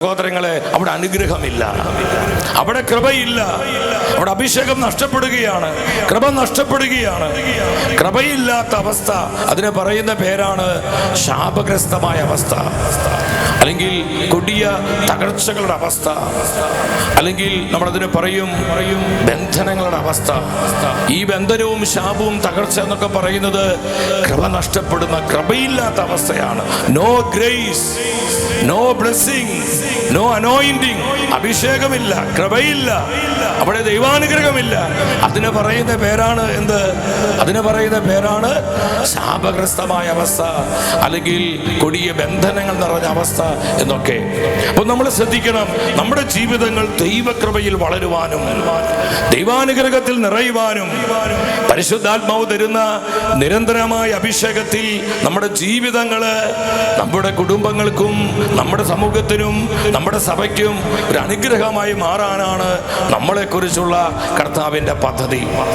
സഹോദരങ്ങളെ, അവിടെ അനുഗ്രഹമില്ല, അവിടെ കൃപയില്ല, അവിടെ അഭിഷേകം നഷ്ടപ്പെടുകയാണ്, കൃപ നഷ്ടപ്പെടുകയാണ്. കൃപയില്ലാത്ത അവസ്ഥ, അതിനെ പറയുന്ന പേരാണ് ശാപഗ്രസ്തമായ അവസ്ഥ, അല്ലെങ്കിൽ കൊടിയ തകർച്ചകളുടെ അവസ്ഥ, അല്ലെങ്കിൽ നമ്മളതിനെ പറയും ബന്ധനങ്ങളുടെ അവസ്ഥ. ഈ ബന്ധനവും ശാപവും തകർച്ച എന്നൊക്കെ പറയുന്നത് കൃപ നഷ്ടപ്പെടുന്ന, കൃപയില്ലാത്ത അവസ്ഥയാണ്. No grace, no blessing, no anointing. അഭിഷേകമില്ല, കൃപയില്ല, അവിടെ ദൈവാനുഗ്രഹമില്ല. അതിനെ പറയുന്ന പേരാണ് എന്ത്? അതിനെ പറയുന്ന പേരാണ് ശാപഗ്രസ്തമായ അവസ്ഥ, അല്ലെങ്കിൽ കൊടിയ ബന്ധനങ്ങൾ നിറഞ്ഞ അവസ്ഥ എന്നൊക്കെ. അപ്പൊ നമ്മൾ ശ്രദ്ധിക്കണം, നമ്മുടെ ജീവിതങ്ങൾ ദൈവകൃപയിൽ വളരുവാനും ദൈവാനുഗ്രഹത്തിൽ നിറയുവാനും പരിശുദ്ധാത്മാവ് തരുന്ന നിരന്തരമായ അഭിഷേകത്തിൽ നമ്മുടെ ജീവിതങ്ങള് നമ്മുടെ കുടുംബങ്ങൾക്കും നമ്മുടെ സമൂഹത്തിനും നമ്മുടെ സഭയ്ക്കും ഒരു അനുഗ്രഹമായി മാറാനാണ് നമ്മളെക്കുറിച്ചുള്ള കർത്താവിൻ്റെ പദ്ധതി.